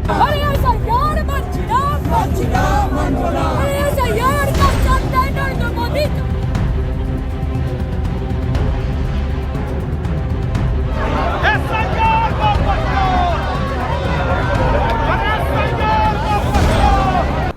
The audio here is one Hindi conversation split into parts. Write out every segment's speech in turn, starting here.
अरे ऐसा यार मंचना अरे ऐसा यार का चलता है नरेंद्र मोदी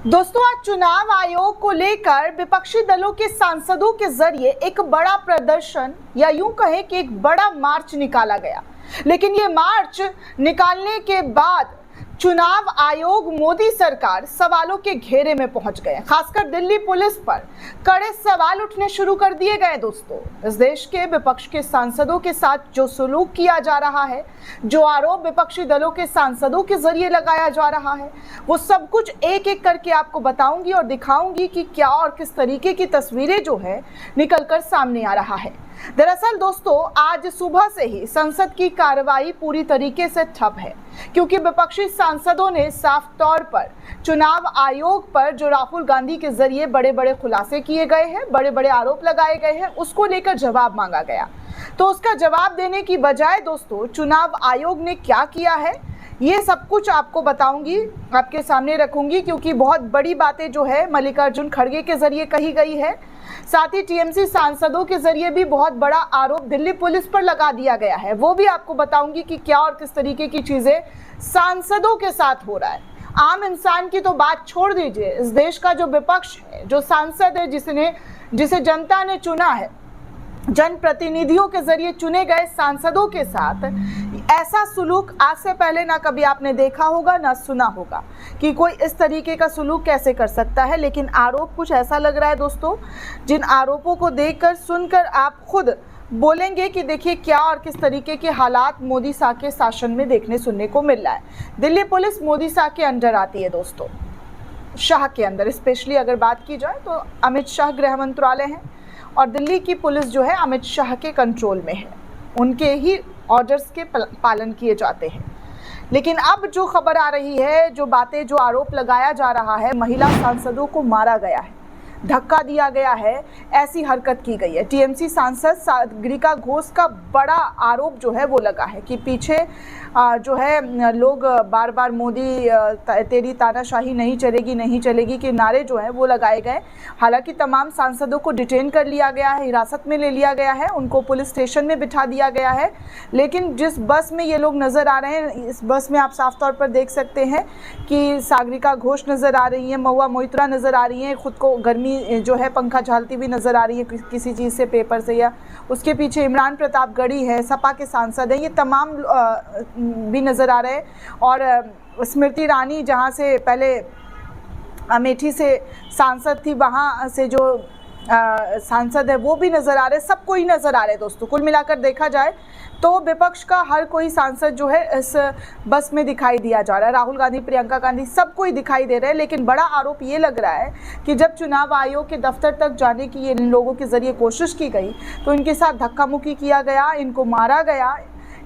दोस्तों, आज चुनाव आयोग को लेकर विपक्षी दलों के सांसदों के जरिए एक बड़ा प्रदर्शन या यूं कहें कि एक बड़ा मार्च निकाला गया। लेकिन ये मार्च निकालने के बाद चुनाव आयोग, मोदी सरकार सवालों के घेरे में पहुंच गए। खासकर दिल्ली पुलिस पर कड़े सवाल उठने शुरू कर दिए गए। दोस्तों, इस देश के विपक्ष के सांसदों के साथ जो सुलूक किया जा रहा है, जो आरोप विपक्षी दलों के सांसदों के जरिए लगाया जा रहा है, वो सब कुछ एक एक करके आपको बताऊंगी और दिखाऊंगी कि क्या और किस तरीके की तस्वीरें जो है निकलकर सामने आ रहा है। दरअसल दोस्तों, आज सुबह से ही संसद की कार्रवाई पूरी तरीके से ठप है, क्योंकि विपक्षी सांसदों ने साफ तौर पर चुनाव आयोग पर जो राहुल गांधी के जरिए बड़े बड़े खुलासे किए गए हैं, बड़े बड़े आरोप लगाए गए हैं, उसको लेकर जवाब मांगा गया। तो उसका जवाब देने की बजाय दोस्तों, चुनाव आयोग ने क्या किया है, ये सब कुछ आपको बताऊंगी, आपके सामने रखूंगी, क्योंकि बहुत बड़ी बातें जो है मल्लिकार्जुन खड़गे के जरिए कही गई है। साथ ही टीएमसी सांसदों के जरिए भी बहुत बड़ा आरोप दिल्ली पुलिस पर लगा दिया गया है। वो भी आपको बताऊंगी कि क्या और किस तरीके की चीजें सांसदों के साथ हो रहा है। आम इंसान की तो बात छोड़ दीजिए, इस देश का जो विपक्ष है, जो सांसद है, जिसे जनता ने चुना है, जनप्रतिनिधियों के जरिए चुने गए सांसदों के साथ ऐसा सुलूक आज से पहले ना कभी आपने देखा होगा ना सुना होगा कि कोई इस तरीके का सुलूक कैसे कर सकता है। लेकिन आरोप कुछ ऐसा लग रहा है दोस्तों, जिन आरोपों को देखकर सुनकर आप खुद बोलेंगे कि देखिए क्या और किस तरीके के हालात मोदी शाह के शासन में देखने सुनने को मिल रहा है। दिल्ली पुलिस मोदी शाह के अंडर आती है दोस्तों, शाह के अंदर। स्पेशली अगर बात की जाए तो अमित शाह गृह मंत्रालय है और दिल्ली की पुलिस जो है अमित शाह के कंट्रोल में है, उनके ही ऑर्डर्स के पालन किए जाते हैं। लेकिन अब जो खबर आ रही है, जो बातें, जो आरोप लगाया जा रहा है, महिला सांसदों को मारा गया है, धक्का दिया गया है, ऐसी हरकत की गई है। टीएमसी सांसद सागरिका घोष का बड़ा आरोप जो है वो लगा है कि पीछे जो है लोग बार बार मोदी तेरी तानाशाही नहीं चलेगी के नारे जो है वो लगाए गए। हालांकि तमाम सांसदों को डिटेन कर लिया गया है, हिरासत में ले लिया गया है, उनको पुलिस स्टेशन में बिठा दिया गया है। लेकिन जिस बस में ये लोग नज़र आ रहे हैं, इस बस में आप साफ तौर पर देख सकते हैं कि सागरिका घोष नज़र आ रही है, महुआ मोइत्रा नज़र आ रही है, खुद को गर्मी जो है पंखा झालती भी नज़र आ रही है किसी चीज़ से, पेपर से, या उसके पीछे इमरान प्रतापगढ़ी है, सपा के सांसद हैं, ये तमाम भी नज़र आ रहे हैं। और स्मृति ईरानी जहाँ से पहले अमेठी से सांसद थी, वहाँ से जो सांसद है वो भी नज़र आ रहे हैं, सबको ही नज़र आ रहे हैं दोस्तों। कुल मिलाकर देखा जाए तो विपक्ष का हर कोई सांसद जो है इस बस में दिखाई दिया जा रहा है। राहुल गांधी, प्रियंका गांधी, सबको ही दिखाई दे रहे हैं। लेकिन बड़ा आरोप ये लग रहा है कि जब चुनाव आयोग के दफ्तर तक जाने की इन लोगों के जरिए कोशिश की गई तो इनके साथ धक्का मुक्की किया गया, इनको मारा गया,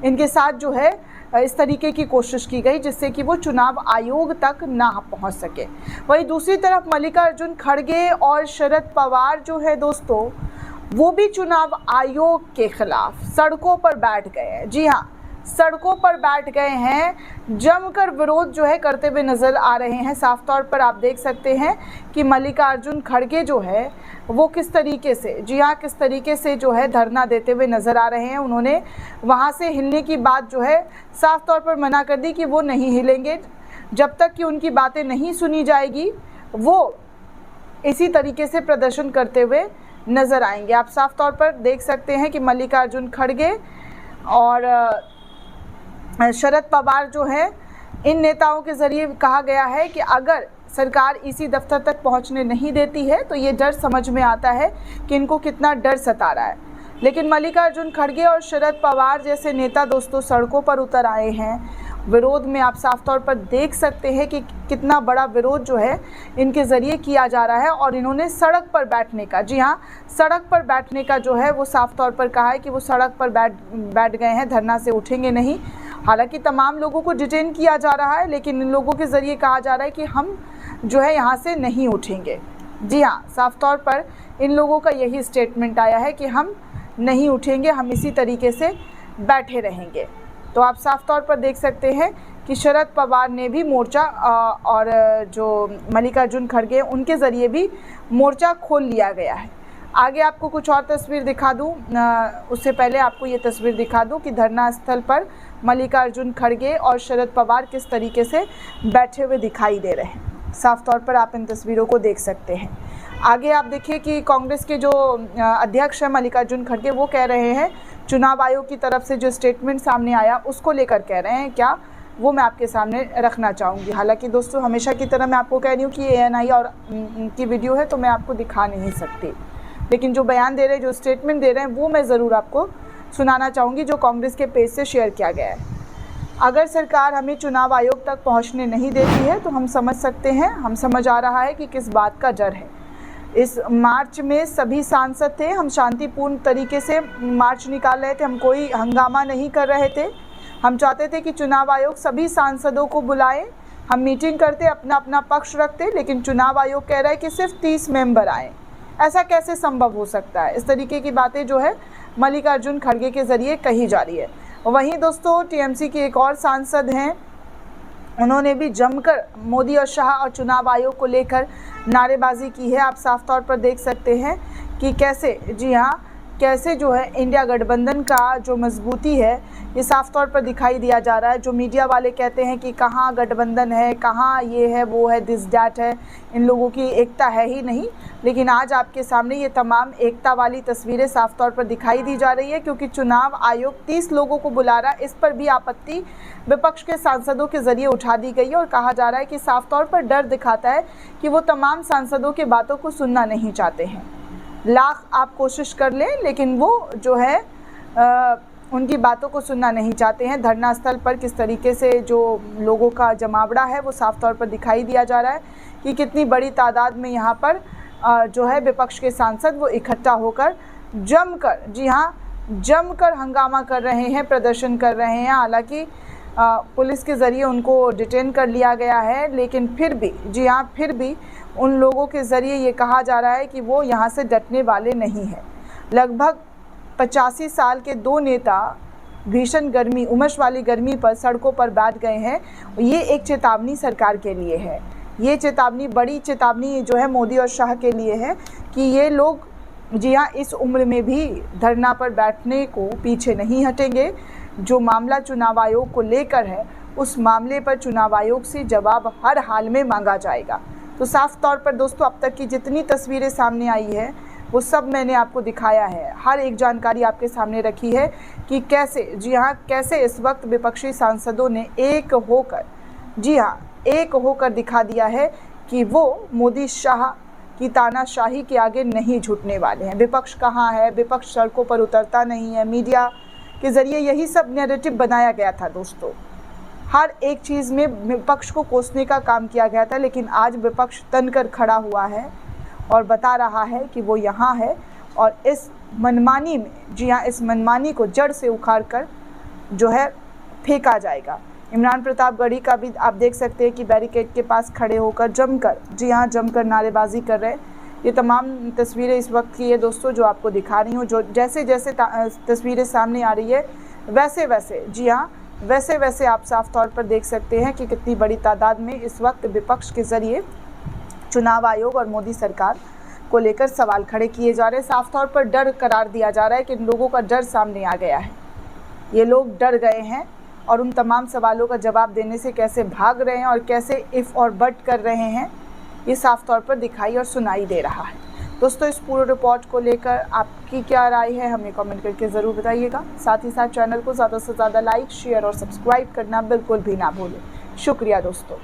इनके साथ जो है इस तरीके की कोशिश की गई जिससे कि वो चुनाव आयोग तक ना पहुंच सके। वहीं दूसरी तरफ मल्लिकार्जुन खड़गे और शरद पवार जो है दोस्तों, वो भी चुनाव आयोग के खिलाफ सड़कों पर बैठ गए हैं। जी हाँ, सड़कों पर बैठ गए हैं, जमकर विरोध जो है करते हुए नज़र आ रहे हैं। साफ तौर पर आप देख सकते हैं कि मल्लिकार्जुन खड़गे जो है वो किस तरीके से, जी हाँ, किस तरीके से जो है धरना देते हुए नज़र आ रहे हैं। उन्होंने वहाँ से हिलने की बात जो है साफ तौर पर मना कर दी कि वो नहीं हिलेंगे जब तक कि उनकी बातें नहीं सुनी जाएगी। वो इसी तरीके से प्रदर्शन करते हुए नज़र आएंगे। आप साफ तौर पर देख सकते हैं कि मल्लिकार्जुन खड़गे और शरद पवार जो है, इन नेताओं के ज़रिए कहा गया है कि अगर सरकार इसी दफ्तर तक पहुंचने नहीं देती है तो ये डर समझ में आता है कि इनको कितना डर सता रहा है। लेकिन मल्लिकार्जुन खड़गे और शरद पवार जैसे नेता दोस्तों सड़कों पर उतर आए हैं विरोध में। आप साफ तौर पर देख सकते हैं कि कितना बड़ा विरोध जो है इनके ज़रिए किया जा रहा है। और इन्होंने सड़क पर बैठने का, जी हाँ, सड़क पर बैठने का जो है वो साफ तौर पर कहा है कि वो सड़क पर बैठ गए हैं, धरना से उठेंगे नहीं। हालांकि तमाम लोगों को डिटेन किया जा रहा है, लेकिन इन लोगों के ज़रिए कहा जा रहा है कि हम जो है यहाँ से नहीं उठेंगे। जी हाँ, साफ तौर पर इन लोगों का यही स्टेटमेंट आया है कि हम नहीं उठेंगे, हम इसी तरीके से बैठे रहेंगे। तो आप साफ तौर पर देख सकते हैं कि शरद पवार ने भी मोर्चा और जो मल्लिकार्जुन खड़गे उनके ज़रिए भी मोर्चा खोल लिया गया है। आगे आपको कुछ और तस्वीर दिखा दूं, उससे पहले आपको ये तस्वीर दिखा दूं कि धरना स्थल पर मल्लिकार्जुन खड़गे और शरद पवार किस तरीके से बैठे हुए दिखाई दे रहे हैं। साफ तौर पर आप इन तस्वीरों को देख सकते हैं। आगे आप देखिए कि कांग्रेस के जो अध्यक्ष हैं मल्लिकार्जुन खड़गे, वो कह रहे हैं, चुनाव आयोग की तरफ से जो स्टेटमेंट सामने आया उसको लेकर कह रहे हैं क्या, वो मैं आपके सामने रखना चाहूँगी। हालांकि दोस्तों हमेशा की तरह मैं आपको कह रही हूँ कि ANI और की वीडियो है तो मैं आपको दिखा नहीं सकती, लेकिन जो बयान दे रहे हैं, जो स्टेटमेंट दे रहे हैं, वो मैं ज़रूर आपको सुनाना चाहूँगी जो कांग्रेस के पेज से शेयर किया गया है। अगर सरकार हमें चुनाव आयोग तक पहुँचने नहीं देती है तो हम समझ सकते हैं, हम समझ आ रहा है कि किस बात का डर है। इस मार्च में सभी सांसद थे, हम शांतिपूर्ण तरीके से मार्च निकाल रहे थे, हम कोई हंगामा नहीं कर रहे थे। हम चाहते थे कि चुनाव आयोग सभी सांसदों को बुलाए, हम मीटिंग करते, अपना अपना पक्ष रखते, लेकिन चुनाव आयोग कह रहा है कि सिर्फ 30 मेंबर आए। ऐसा कैसे संभव हो सकता है? इस तरीके की बातें जो है मल्लिकार्जुन खड़गे के ज़रिए कही जा रही है। वहीं दोस्तों TMC के एक और सांसद हैं, उन्होंने भी जमकर मोदी और शाह और चुनाव आयोग को लेकर नारेबाजी की है। आप साफ तौर पर देख सकते हैं कि कैसे, जी हाँ, कैसे जो है इंडिया गठबंधन का जो मजबूती है ये साफ तौर पर दिखाई दिया जा रहा है। जो मीडिया वाले कहते हैं कि कहाँ गठबंधन है, कहाँ ये है, वो है, दिस डैट है, इन लोगों की एकता है ही नहीं। लेकिन आज आपके सामने ये तमाम एकता वाली तस्वीरें साफ तौर पर दिखाई दी जा रही है, क्योंकि चुनाव आयोग 30 लोगों को बुला रहा है। इस पर भी आपत्ति विपक्ष के सांसदों के ज़रिए उठा दी गई है और कहा जा रहा है कि साफ तौर पर डर दिखाता है कि वो तमाम सांसदों की बातों को सुनना नहीं चाहते हैं। लाख आप कोशिश कर लें, लेकिन वो जो है उनकी बातों को सुनना नहीं चाहते हैं। धरना स्थल पर किस तरीके से जो लोगों का जमावड़ा है वो साफ तौर पर दिखाई दिया जा रहा है कि कितनी बड़ी तादाद में यहाँ पर जो है विपक्ष के सांसद वो इकट्ठा होकर जमकर, जी हाँ, जमकर हंगामा कर रहे हैं, प्रदर्शन कर रहे हैं। हालांकि पुलिस के ज़रिए उनको डिटेन कर लिया गया है, लेकिन फिर भी, जी हाँ, फिर भी उन लोगों के ज़रिए ये कहा जा रहा है कि वो यहाँ से डटने वाले नहीं हैं। लगभग 85 साल के 2 नेता भीषण गर्मी, उमस वाली गर्मी पर सड़कों पर बैठ गए हैं। ये एक चेतावनी सरकार के लिए है, ये चेतावनी, बड़ी चेतावनी जो है मोदी और शाह के लिए है कि ये लोग, जी हाँ, इस उम्र में भी धरना पर बैठने को पीछे नहीं हटेंगे। जो मामला चुनाव आयोग को लेकर है, उस मामले पर चुनाव आयोग से जवाब हर हाल में मांगा जाएगा। तो साफ तौर पर दोस्तों अब तक की जितनी तस्वीरें सामने आई है वो सब मैंने आपको दिखाया है, हर एक जानकारी आपके सामने रखी है कि कैसे, जी हाँ, कैसे इस वक्त विपक्षी सांसदों ने एक होकर, जी हाँ, एक होकर दिखा दिया है कि वो मोदी शाह की तानाशाही के आगे नहीं झुकने वाले हैं। विपक्ष कहाँ है? विपक्ष सड़कों पर उतरता नहीं है। मीडिया के ज़रिए यही सब नैरेटिव बनाया गया था दोस्तों, हर एक चीज़ में विपक्ष को कोसने का काम किया गया था। लेकिन आज विपक्ष तनकर खड़ा हुआ है और बता रहा है कि वो यहाँ है और इस मनमानी में, जी हाँ, इस मनमानी को जड़ से उखाड़ कर जो है फेंका जाएगा। इमरान प्रतापगढ़ी का भी आप देख सकते हैं कि बैरिकेड के पास खड़े होकर जमकर, जी हाँ, जमकर नारेबाजी कर रहे हैं। ये तमाम तस्वीरें इस वक्त की है दोस्तों जो आपको दिखा रही हूँ। जो जैसे जैसे तस्वीरें सामने आ रही है वैसे वैसे, जी हाँ, वैसे वैसे आप साफ तौर पर देख सकते हैं कि कितनी बड़ी तादाद में इस वक्त विपक्ष के ज़रिए चुनाव आयोग और मोदी सरकार को लेकर सवाल खड़े किए जा रहे हैं। साफ तौर पर डर करार दिया जा रहा है कि इन लोगों का डर सामने आ गया है। ये लोग डर गए हैं और उन तमाम सवालों का जवाब देने से कैसे भाग रहे हैं और कैसे इफ़ और बट कर रहे हैं, ये साफ तौर पर दिखाई और सुनाई दे रहा है। दोस्तों इस पूरे रिपोर्ट को लेकर आपकी क्या राय है हमें कमेंट करके ज़रूर बताइएगा। साथ ही साथ चैनल को ज़्यादा से ज़्यादा लाइक, शेयर और सब्सक्राइब करना बिल्कुल भी ना भूलें। शुक्रिया दोस्तों।